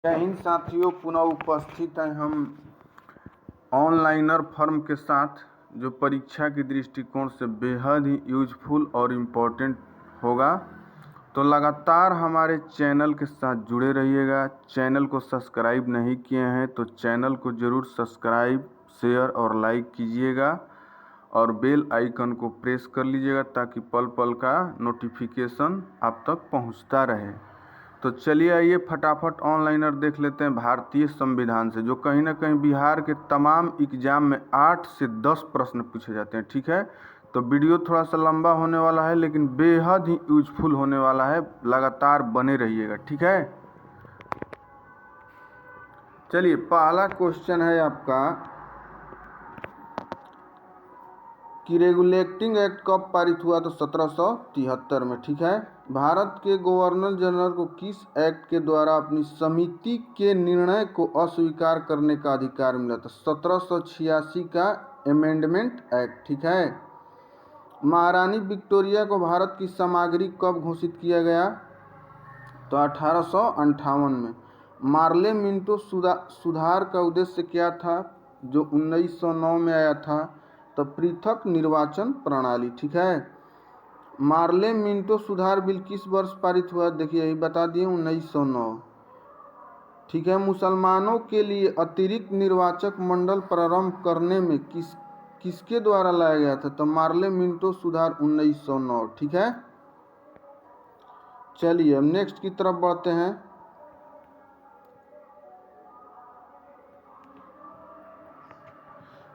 जय हिंद साथियों, पुनः उपस्थित हैं हम ऑनलाइनर फर्म के साथ, जो परीक्षा की दृष्टिकोण से बेहद ही यूजफुल और इम्पोर्टेंट होगा। तो लगातार हमारे चैनल के साथ जुड़े रहिएगा। चैनल को सब्सक्राइब नहीं किए हैं तो चैनल को ज़रूर सब्सक्राइब, शेयर और लाइक कीजिएगा और बेल आइकन को प्रेस कर लीजिएगा ताकि पल पल का नोटिफिकेशन आप तक पहुंचता रहे। तो चलिए आइए फटाफट ऑनलाइनर देख लेते हैं भारतीय संविधान से, जो कहीं ना कहीं बिहार के तमाम एग्जाम में 8 से 10 प्रश्न पूछे जाते हैं। ठीक है, तो वीडियो थोड़ा सा लंबा होने वाला है लेकिन बेहद ही यूजफुल होने वाला है। लगातार बने रहिएगा, ठीक है। चलिए, पहला क्वेश्चन है आपका कि रेगुलेटिंग एक्ट कब पारित हुआ? तो 1773 में। ठीक है। भारत के गवर्नर जनरल को किस एक्ट के द्वारा अपनी समिति के निर्णय को अस्वीकार करने का अधिकार मिला था? 1786 का अमेंडमेंट एक्ट। ठीक है। महारानी विक्टोरिया को भारत की सामग्री कब घोषित किया गया? तो 1858 में। मार्ले मिंटो सुधार का उद्देश्य क्या था, जो 1909 में आया था? तो पृथक निर्वाचन प्रणाली। ठीक है। मार्ले मिंटो सुधार बिल किस वर्ष पारित हुआ? देखिए, यही बता दिए, 1909। ठीक है। मुसलमानों के लिए अतिरिक्त निर्वाचक मंडल प्रारंभ करने में किसके द्वारा लाया गया था? तो मार्ले मिंटो सुधार 1909। ठीक है। चलिए अब नेक्स्ट की तरफ बढ़ते हैं।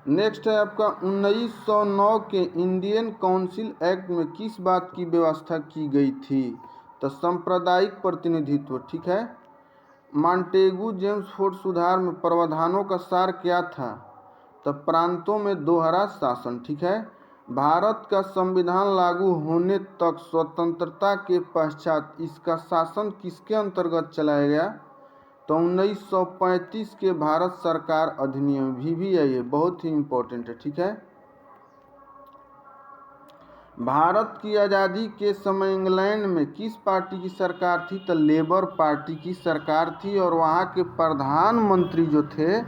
नेक्स्ट है आपका 1909 के इंडियन काउंसिल एक्ट में किस बात की व्यवस्था की गई थी? तो सांप्रदायिक प्रतिनिधित्व। ठीक है। मॉन्टेगू जेम्स फोर्ड सुधार में प्रावधानों का सार क्या था? तो प्रांतों में दोहरा शासन। ठीक है। भारत का संविधान लागू होने तक स्वतंत्रता के पश्चात इसका शासन किसके अंतर्गत चलाया गया? तो 1935 के भारत सरकार अधिनियम VVI, बहुत ही इम्पोर्टेंट है। ठीक है। भारत की आज़ादी के समय इंग्लैंड में किस पार्टी की सरकार थी? तो लेबर पार्टी की सरकार थी और वहाँ के प्रधानमंत्री जो थे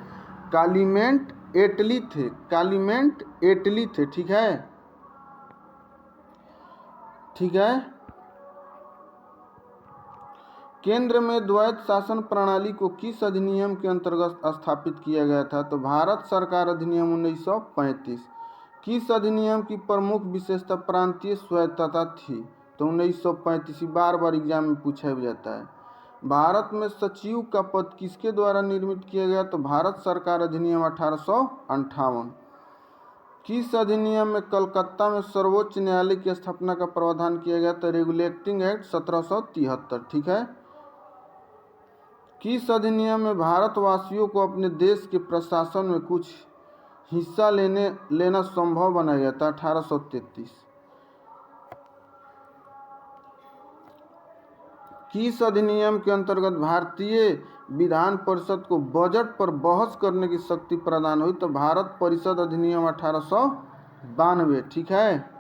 कालीमेंट एटली थे। कालीमेंट एटली थे। ठीक है। ठीक है। केंद्र में द्वैत शासन प्रणाली को किस अधिनियम के अंतर्गत स्थापित किया गया था? तो भारत सरकार अधिनियम 1935। किस अधिनियम की प्रमुख विशेषता प्रांतीय स्वायत्तता थी? तो 1935। बार बार एग्जाम में पूछा भी जाता है। भारत में सचिव का पद किसके द्वारा निर्मित किया गया? तो भारत सरकार अधिनियम 1858। किस अधिनियम में कलकत्ता में सर्वोच्च न्यायालय की स्थापना का प्रावधान किया गया? तो रेगुलेटिंग एक्ट 1773। ठीक है। किस अधिनियम में भारतवासियों को अपने देश के प्रशासन में कुछ हिस्सा लेना संभव बनाया गया था? 1833। किस अधिनियम के अंतर्गत भारतीय विधान परिषद को बजट पर बहस करने की शक्ति प्रदान हुई? तो भारत परिषद अधिनियम 1892। ठीक है।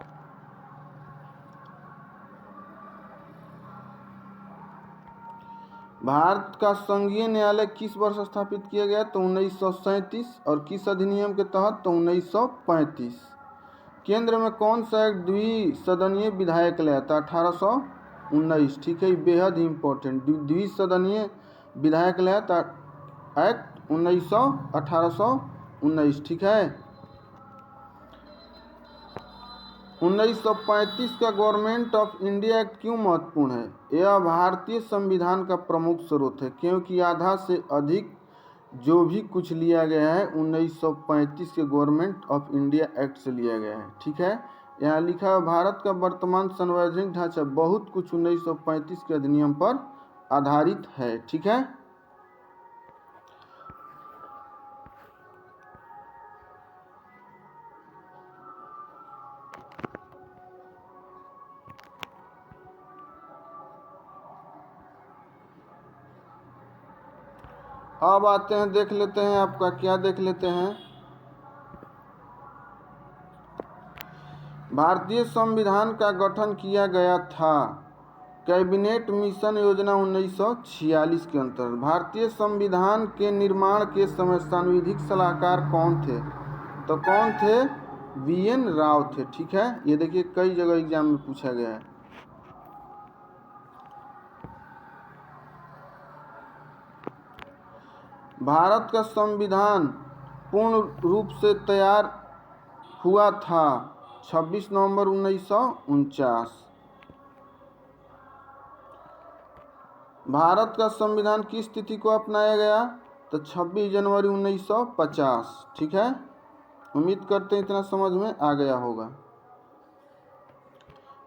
भारत का संघीय न्यायालय किस वर्ष स्थापित किया गया? तो 1937। और किस अधिनियम के तहत? तो 1935। केंद्र में कौन सा एक द्विसदनीय विधायक लाया था? 1819। ठीक है, बेहद ही इम्पोर्टेंट। द्विसदनीय विधायक लाया था एक्ट 1819। ठीक है। 1935 का गवर्नमेंट ऑफ इंडिया एक्ट क्यों महत्वपूर्ण है? यह भारतीय संविधान का प्रमुख स्रोत है, क्योंकि आधा से अधिक जो भी कुछ लिया गया है 1935 के गवर्नमेंट ऑफ इंडिया एक्ट से लिया गया है। ठीक है। यहाँ लिखा है भारत का वर्तमान संवैधानिक ढांचा बहुत कुछ 1935 के अधिनियम पर आधारित है। ठीक है। अब आते हैं, देख लेते हैं आपका क्या देख लेते हैं। भारतीय संविधान का गठन किया गया था कैबिनेट मिशन योजना 1946 के अंतर्गत भारतीय संविधान के निर्माण के समय सांविधिक सलाहकार कौन थे? तो कौन थे? VN राव थे। ठीक है, ये देखिए कई जगह एग्जाम में पूछा गया है। भारत का संविधान पूर्ण रूप से तैयार हुआ था 26 नवंबर 1949। भारत का संविधान किस तिथि को अपनाया गया? तो 26 जनवरी 1950। ठीक है, उम्मीद करते हैं इतना समझ में आ गया होगा।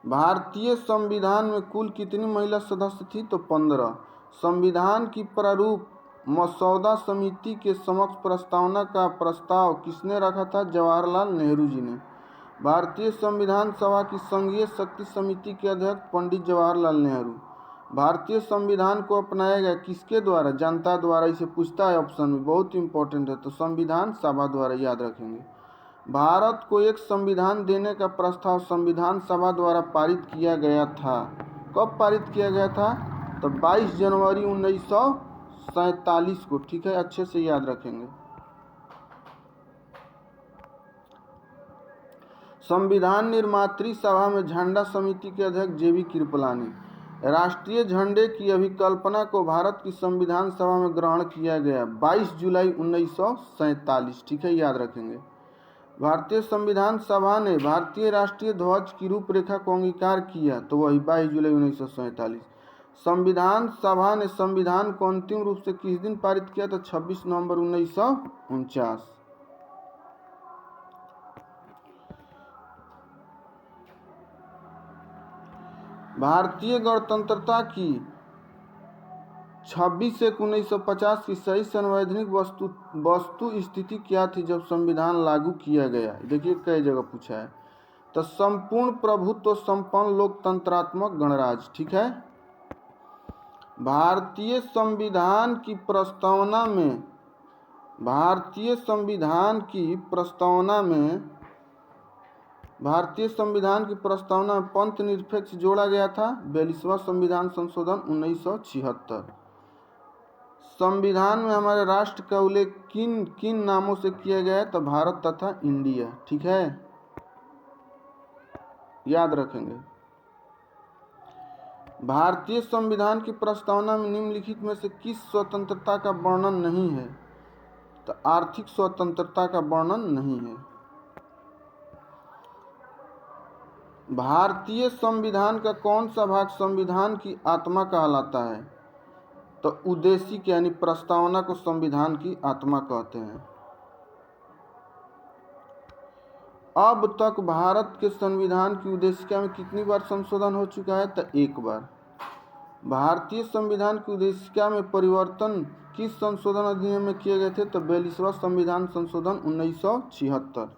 भारतीय संविधान में कुल कितनी महिला सदस्य थी? तो 15। संविधान की प्रारूप मसौदा समिति के समक्ष प्रस्तावना का प्रस्ताव किसने रखा था? जवाहरलाल नेहरू जी ने। भारतीय संविधान सभा की संघीय शक्ति समिति के अध्यक्ष पंडित जवाहरलाल नेहरू। भारतीय संविधान को अपनाया गया किसके द्वारा? जनता द्वारा। इसे पूछता है ऑप्शन में, बहुत इंपॉर्टेंट है, तो संविधान सभा द्वारा, याद रखेंगे। भारत को एक संविधान देने का प्रस्ताव संविधान सभा द्वारा पारित किया गया था। कब पारित किया गया था? तो 22 जनवरी 1947 को। ठीक है, अच्छे से याद रखेंगे। संविधान निर्मात्री सभा में झंडा समिति के अध्यक्ष JV कृपलानी। राष्ट्रीय झंडे की अभिकल्पना को भारत की संविधान सभा में ग्रहण किया गया 22 जुलाई 1947। ठीक है, याद रखेंगे। भारतीय संविधान सभा ने भारतीय राष्ट्रीय ध्वज की रूपरेखा को अंगीकार किया, तो वही 22 जुलाई 1947। संविधान सभा ने संविधान को अंतिम रूप से किस दिन पारित किया? तो 26 नवंबर 1949। भारतीय गणतंत्रता की 26/1/1950 की सही संवैधानिक वस्तु स्थिति क्या थी जब संविधान लागू किया गया? देखिए कई जगह पूछा है। तो संपूर्ण प्रभुत्व संपन्न लोकतंत्रात्मक गणराज्य। ठीक है, भारतीय संविधान की प्रस्तावना में पंथ निरपेक्ष जोड़ा गया था 42वां संविधान संशोधन 1976। संविधान में हमारे राष्ट्र का उल्लेख किन किन नामों से किया गया है? तो भारत तथा इंडिया। ठीक है, याद रखेंगे। भारतीय संविधान की प्रस्तावना में निम्नलिखित में से किस स्वतंत्रता का वर्णन नहीं है? तो आर्थिक स्वतंत्रता का वर्णन नहीं है। भारतीय संविधान का कौन सा भाग संविधान की आत्मा कहलाता है? तो उद्देशिक यानी प्रस्तावना को संविधान की आत्मा कहते हैं। अब तक भारत के संविधान की उद्देशिका में कितनी बार संशोधन हो चुका है? तो एक बार। भारतीय संविधान की उद्देशिका में परिवर्तन किस संशोधन अधिनियम में किए गए थे? तो 42वां संविधान संशोधन 1976।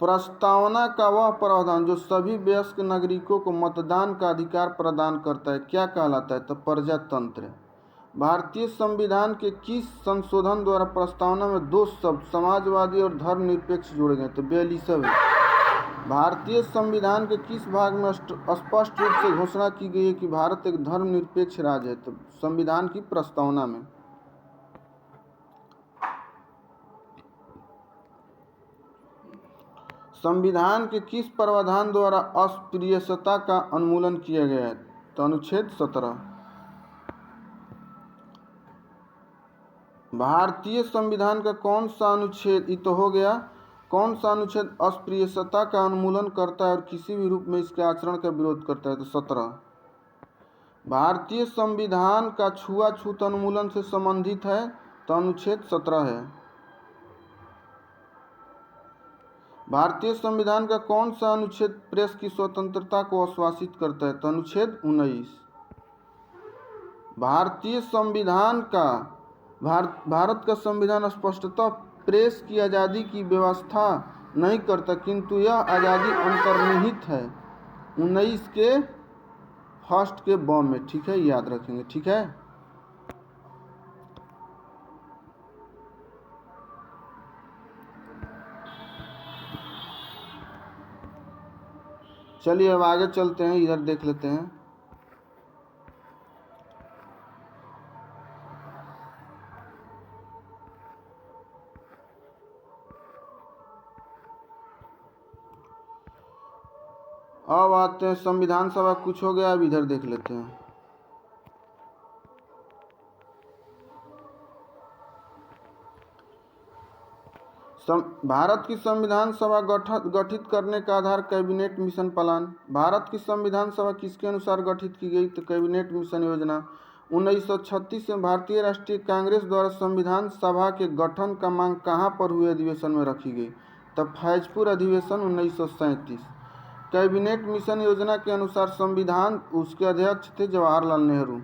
प्रस्तावना का वह प्रावधान जो सभी वयस्क नागरिकों को मतदान का अधिकार प्रदान करता है क्या कहलाता है? तो प्रजातंत्र। भारतीय संविधान के किस संशोधन द्वारा प्रस्तावना में दो शब्द समाजवादी और धर्मनिरपेक्ष जोड़े गए? तो 42वें। भारतीय संविधान के किस भाग में स्पष्ट रूप से घोषणा की गई है कि भारत एक धर्मनिरपेक्ष राज्य है? तो संविधान की प्रस्तावना में। संविधान के किस प्रावधान द्वारा अस्पृश्यता का उन्मूलन किया गया है? तो अनुच्छेद 17। भारतीय संविधान का कौन सा अनुच्छेद, ये तो हो गया, कौन सा अनुच्छेद अस्पृश्यता का उन्मूलन करता है और किसी भी रूप में इसके आचरण का विरोध करता है? तो 17। भारतीय संविधान का छुआछूत उन्मूलन से संबंधित है? तो अनुच्छेद 17 है। भारतीय संविधान का कौन सा अनुच्छेद प्रेस की स्वतंत्रता को आश्वासित करता है? तो अनुच्छेद 19। भारतीय संविधान का भारत का संविधान स्पष्टतः प्रेस की आज़ादी की व्यवस्था नहीं करता, किंतु यह आज़ादी अंतर्निहित है 19 के फर्स्ट के ब में। ठीक है, याद रखेंगे। ठीक है, चलिए अब आगे चलते हैं, इधर देख लेते हैं। अब आते हैं संविधान सभा, कुछ हो गया, अब इधर देख लेते हैं। भारत की संविधान सभा गठित करने का आधार कैबिनेट मिशन प्लान। भारत की संविधान सभा किसके अनुसार गठित की गई? तो कैबिनेट मिशन योजना। 1936 में भारतीय राष्ट्रीय कांग्रेस द्वारा संविधान सभा के गठन का मांग कहाँ पर हुए अधिवेशन में रखी गई? तब फैजपुर अधिवेशन 1937। कैबिनेट मिशन योजना के अनुसार संविधान, उसके अध्यक्ष थे जवाहरलाल नेहरू।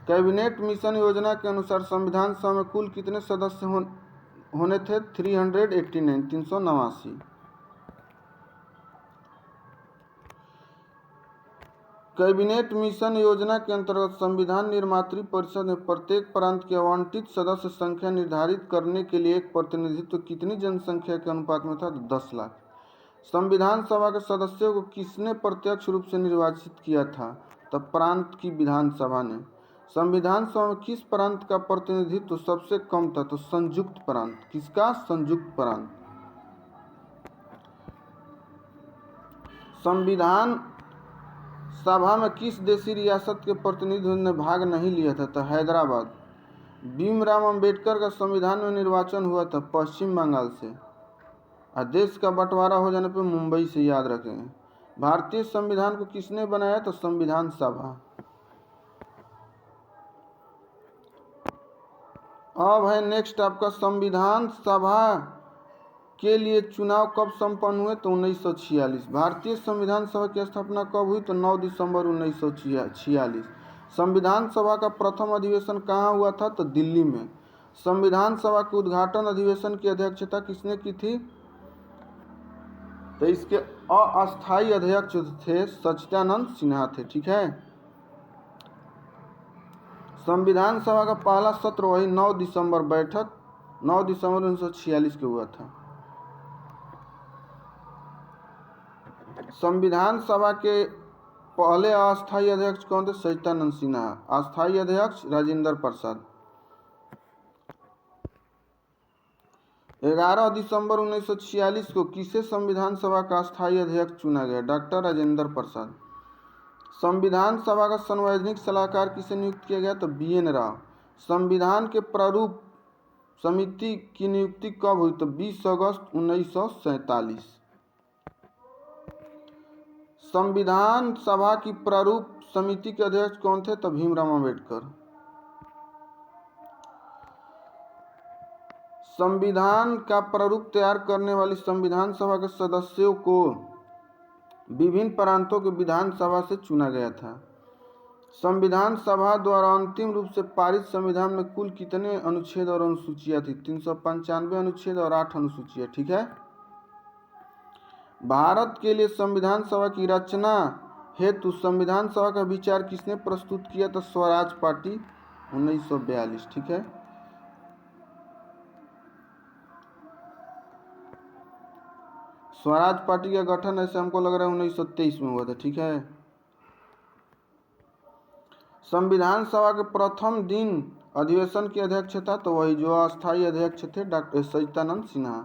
कैबिनेट मिशन योजना के अनुसार संविधान सभा में कुल कितने सदस्य होने थे? 389। कैबिनेट मिशन योजना के अंतर्गत संविधान निर्मात्री परिषद में प्रत्येक प्रांत की आवंटित सदस्य संख्या निर्धारित करने के लिए एक प्रतिनिधित्व कितनी जनसंख्या के अनुपात में था? 10 लाख। संविधान सभा के सदस्यों को किसने प्रत्यक्ष रूप से निर्वाचित किया था? तब प्रांत की विधानसभा ने। संविधान सभा में किस प्रांत का प्रतिनिधित्व सबसे कम था? तो संयुक्त प्रांत। किसका? संयुक्त प्रांत। संविधान सभा में किस देशी रियासत के प्रतिनिधियों ने भाग नहीं लिया था? तो हैदराबाद। भीमराव अंबेडकर का संविधान में निर्वाचन हुआ था पश्चिम बंगाल से। देश का बंटवारा हो जाने पर मुंबई से, याद रखेंगे। भारतीय संविधान को किसने बनाया? तो संविधान सभा। अब है नेक्स्ट आपका संविधान सभा के लिए चुनाव कब संपन्न हुए? तो 1946। भारतीय संविधान सभा की स्थापना कब हुई? तो 9 दिसंबर 1946। संविधान सभा का प्रथम अधिवेशन कहाँ हुआ था? तो दिल्ली में। संविधान सभा के उद्घाटन अधिवेशन की अध्यक्षता किसने की थी? तो इसके अस्थायी अध्यक्ष थे सच्चिदानंद सिन्हा थे। ठीक है। संविधान सभा का पहला सत्र वही 9 दिसंबर बैठक 9 दिसंबर 1946 को हुआ था। संविधान सभा के पहले अस्थायी अध्यक्ष कौन थे? सच्चिदानंद सिन्हा। अस्थायी अध्यक्ष राजेंद्र प्रसाद। 11 दिसंबर 1946 को किसे संविधान सभा का अस्थायी अध्यक्ष चुना गया? डॉक्टर राजेंद्र प्रसाद। संविधान सभा का संवैधानिक सलाहकार किसे नियुक्त किया गया? तो BN राव। संविधान के प्रारूप समिति की नियुक्ति कब हुई? तो 20 अगस्त 1947। संविधान सभा की प्रारूप समिति के अध्यक्ष कौन थे? तो भीमराव अंबेडकर। संविधान का प्रारूप तैयार करने वाली संविधान सभा के सदस्यों को विभिन्न प्रांतों के विधानसभा से चुना गया था। संविधान सभा द्वारा अंतिम रूप से पारित संविधान में कुल कितने अनुच्छेद और अनुसूचियां थी? 395 अनुच्छेद और 8 अनुसूचियां। ठीक है। भारत के लिए संविधान सभा की रचना हेतु संविधान सभा का विचार किसने प्रस्तुत किया? तो स्वराज पार्टी 1942। ठीक है। स्वराज पार्टी का गठन ऐसे हमको लग रहा है 1923 में हुआ था। ठीक है। संविधान सभा के प्रथम दिन अधिवेशन की अध्यक्षता तो वही जो अस्थायी अध्यक्ष थे डॉक्टर सच्चिदानंद सिन्हा।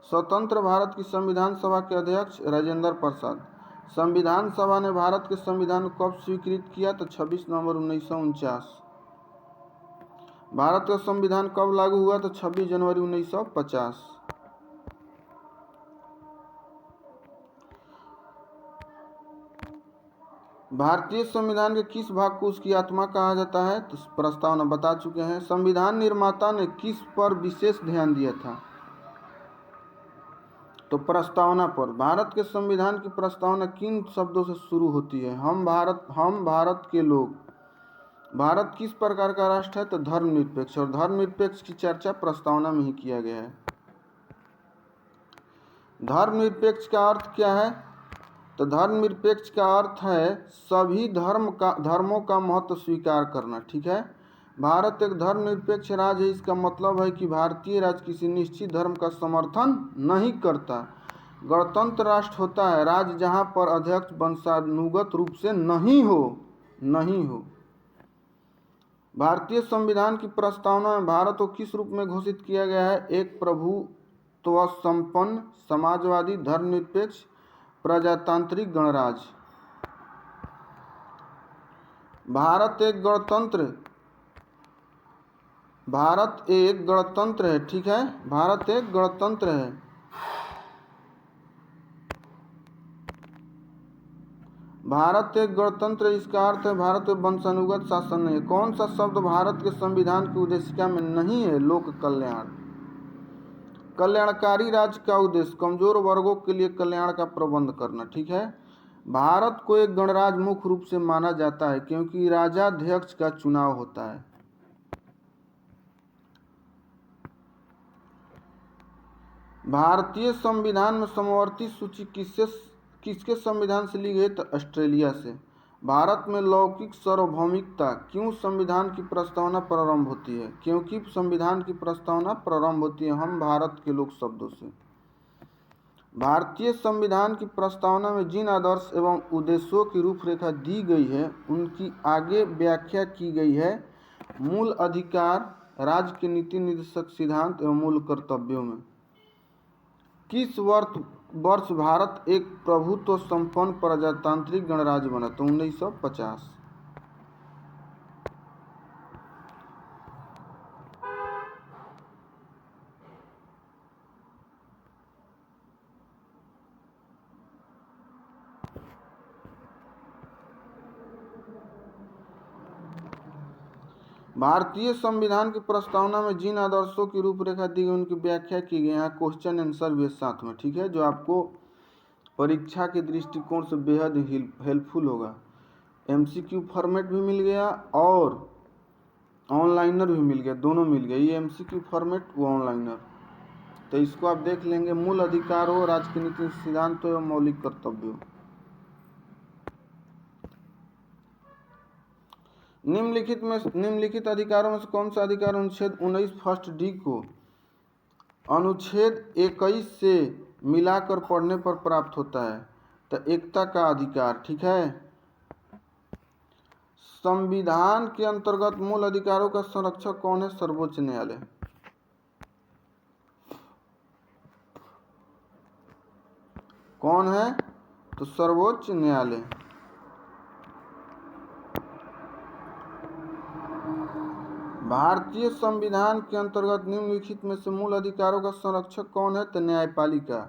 स्वतंत्र भारत की संविधान सभा के अध्यक्ष राजेंद्र प्रसाद। संविधान सभा ने भारत के संविधान को कब स्वीकृत किया? तो 26 नवंबर 1949। भारत का संविधान कब लागू हुआ? तो 26 जनवरी 1950। भारतीय संविधान के किस भाग को उसकी आत्मा कहा जाता है? तो प्रस्तावना बता चुके हैं। संविधान निर्माता ने किस पर विशेष ध्यान दिया था? तो प्रस्तावना पर। भारत के संविधान की प्रस्तावना किन शब्दों से शुरू होती है? हम भारत के लोग। भारत किस प्रकार का राष्ट्र है? तो धर्मनिरपेक्ष। और धर्मनिरपेक्ष की चर्चा प्रस्तावना में ही किया गया है। धर्मनिरपेक्ष का अर्थ क्या है? तो धर्मनिरपेक्ष का अर्थ है सभी धर्मों का महत्व स्वीकार करना। ठीक है। भारत एक धर्मनिरपेक्ष राज्य है। इसका मतलब है कि भारतीय राज्य किसी निश्चित धर्म का समर्थन नहीं करता। गणतंत्र राष्ट्र होता है राज्य जहां पर अध्यक्ष वंशानुगत रूप से नहीं हो। भारतीय संविधान की प्रस्तावना में भारत को किस रूप में घोषित किया गया है? एक प्रभुत्व संपन्न, समाजवादी, धर्मनिरपेक्ष, प्रजातांत्रिक गणराज्य। भारत एक गणतंत्र है, ठीक है, भारत एक गणतंत्र है। भारत एक गणतंत्र, इसका अर्थ है भारत में वंशानुगत शासन नहीं है। कौन सा शब्द भारत के संविधान की उद्देशिका में नहीं है? लोक कल्याण। कल्याणकारी राज्य का उद्देश्य कमजोर वर्गों के लिए कल्याण का प्रबंध करना, ठीक है। भारत को एक गणराज्य मुख्य रूप से माना जाता है क्योंकि राजाध्यक्ष का चुनाव होता है। भारतीय संविधान में समवर्ती सूची किसके संविधान से ली गई? तो ऑस्ट्रेलिया से। भारत में लौकिक सार्वभौमिकता क्यों संविधान की प्रस्तावना प्रारंभ होती है? क्योंकि संविधान की प्रस्तावना प्रारंभ होती है हम भारत के लोग शब्दों से। भारतीय संविधान की प्रस्तावना में जिन आदर्श एवं उद्देश्यों की रूपरेखा दी गई है उनकी आगे व्याख्या की गई है मूल अधिकार, राज्य के नीति निर्देशक सिद्धांत एवं मूल कर्तव्यों में। किस वर्ष भारत एक प्रभुत्व संपन्न प्रजातांत्रिक गणराज्य बना? तो 1950। भारतीय संविधान की प्रस्तावना में जिन आदर्शों की रूपरेखा दी गई उनकी व्याख्या की गई। यहाँ क्वेश्चन आंसर भी साथ में, ठीक है, जो आपको परीक्षा के दृष्टिकोण से बेहद हेल्पफुल होगा। एमसीक्यू फॉर्मेट भी मिल गया और ऑनलाइनर भी मिल गया, दोनों मिल गए, ये एमसीक्यू फॉर्मेट, वो ऑनलाइनर। तो इसको आप देख लेंगे। मूल अधिकारों, राज्य के नीति सिद्धांतों एवं मौलिक कर्तव्यों। निम्नलिखित अधिकारों में से कौन सा अधिकार अनुच्छेद 19 फर्स्ट डी को अनुच्छेद 21 से मिलाकर पढ़ने पर प्राप्त होता है? तो एकता का अधिकार, ठीक है। संविधान के अंतर्गत मूल अधिकारों का संरक्षक कौन है? सर्वोच्च न्यायालय। कौन है? तो सर्वोच्च न्यायालय। भारतीय संविधान के अंतर्गत निम्नलिखित में से मूल अधिकारों का संरक्षक कौन है? तो न्यायपालिका,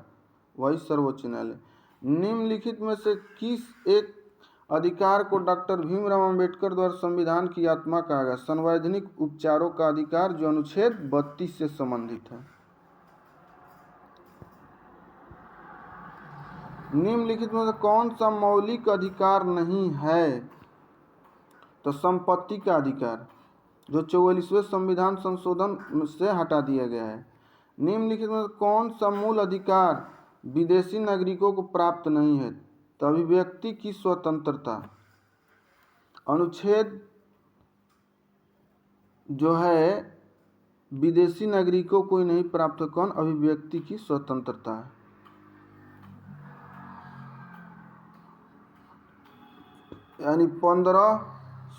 वही सर्वोच्च न्यायालय। निम्नलिखित में से किस एक अधिकार को डॉक्टर भीमराव अंबेडकर द्वारा संविधान की आत्मा कहा गया? संवैधानिक उपचारों का अधिकार, जो अनुच्छेद 32 से संबंधित है। निम्नलिखित में से कौन सा मौलिक अधिकार नहीं है? तो संपत्ति का अधिकार, जो 44वें संविधान संशोधन से हटा दिया गया है। निम्नलिखित में कौन सा मूल अधिकार विदेशी नागरिकों को प्राप्त नहीं है? तो अभिव्यक्ति की स्वतंत्रता। अनुच्छेद जो है विदेशी नागरिकों को ही नहीं प्राप्त है, कौन? अभिव्यक्ति की स्वतंत्रता है। यानी 15,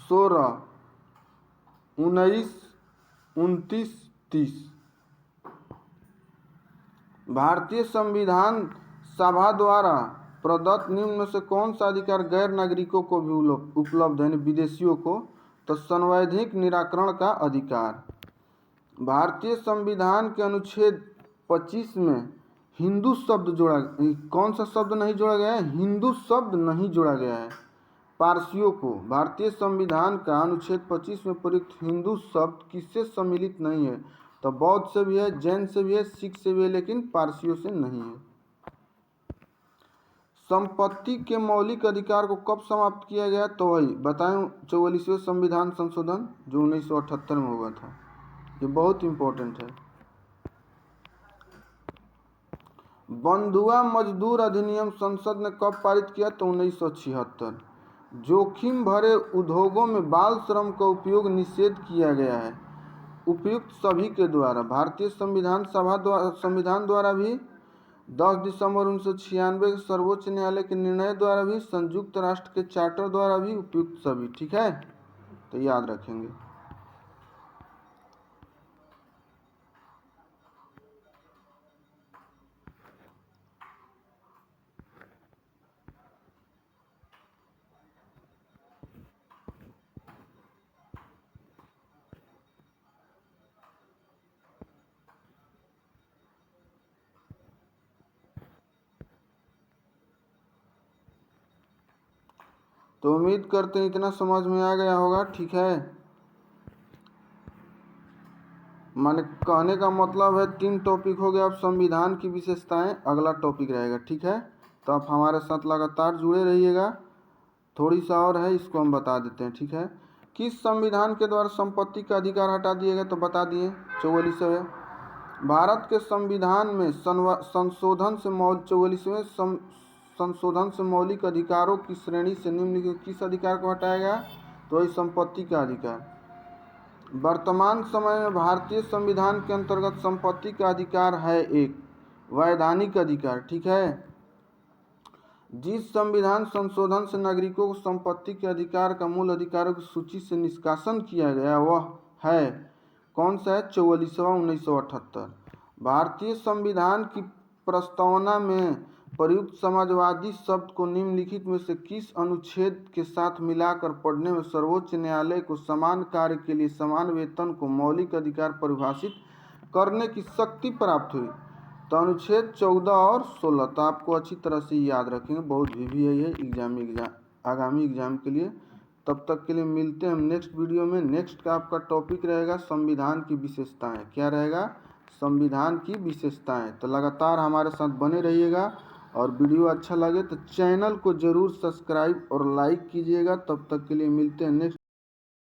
16, 19, 29, 30। भारतीय संविधान सभा द्वारा प्रदत्त निम्न में से कौन सा अधिकार गैर नागरिकों को भी उपलब्ध है, विदेशियों को? तो संवैधानिक निराकरण का अधिकार। भारतीय संविधान के अनुच्छेद 25 में हिंदू शब्द जोड़ा, कौन सा शब्द नहीं जोड़ा गया है? हिंदू शब्द नहीं जोड़ा गया है। पारसियों को भारतीय संविधान का अनुच्छेद 25 में प्रयुक्त हिंदू शब्द किससे सम्मिलित नहीं है? तो बौद्ध से भी है, जैन से भी है, सिख से भी है, लेकिन पारसियों से नहीं है। संपत्ति के मौलिक अधिकार को कब समाप्त किया गया? तो वही बताएं 44वें संविधान संशोधन जो 1978 में हुआ था। ये बहुत इंपॉर्टेंट है। बंधुआ मजदूर अधिनियम संसद ने कब पारित किया? तो 1976। जोखिम भरे उद्योगों में बाल श्रम का उपयोग निषेध किया गया है उपयुक्त सभी के द्वारा। भारतीय संविधान द्वारा भी 10 दिसंबर 1996 के सर्वोच्च न्यायालय के निर्णय द्वारा भी, संयुक्त राष्ट्र के चार्टर द्वारा भी, उपयुक्त सभी। ठीक है, तो याद रखेंगे। तो उम्मीद करते हैं इतना समझ में आ गया होगा। ठीक है, माने कहने का मतलब है 3 टॉपिक हो गया। अब संविधान की विशेषताएं अगला टॉपिक रहेगा। ठीक है, तो आप हमारे साथ लगातार जुड़े रहिएगा। थोड़ी सा और है, इसको हम बता देते हैं। ठीक है, किस संविधान के द्वारा संपत्ति का अधिकार हटा दिए गए, तो बता दिए 44वें। भारत के संविधान में संशोधन से 44वें संशोधन से मौलिक अधिकारों की श्रेणी से निम्नलिखित किस अधिकार को हटाया गया, तो वही संपत्ति का अधिकार। वर्तमान समय में भारतीय संविधान के अंतर्गत संपत्ति का अधिकार है एक वैधानिक अधिकार। ठीक है, जिस संविधान संशोधन से नागरिकों को संपत्ति के अधिकार का मूल अधिकारों की सूची से निष्कासन किया गया वह है कौन सा है, 44वां 1978। भारतीय संविधान की प्रस्तावना में प्रयुक्त समाजवादी शब्द को निम्नलिखित में से किस अनुच्छेद के साथ मिलाकर पढ़ने में सर्वोच्च न्यायालय को समान कार्य के लिए समान वेतन को मौलिक अधिकार परिभाषित करने की शक्ति प्राप्त हुई, तो अनुच्छेद 14 और 16। तो आपको अच्छी तरह से याद रखेंगे, बहुत भी है ये आगामी एग्जाम के लिए। तब तक के लिए मिलते हैं हम नेक्स्ट वीडियो में। नेक्स्ट का आपका टॉपिक रहेगा संविधान की विशेषताएं। क्या रहेगा, संविधान की विशेषताएं। तो लगातार हमारे साथ बने रहिएगा, और वीडियो अच्छा लगे तो चैनल को ज़रूर सब्सक्राइब और लाइक कीजिएगा। तब तक के लिए मिलते हैं नेक्स्ट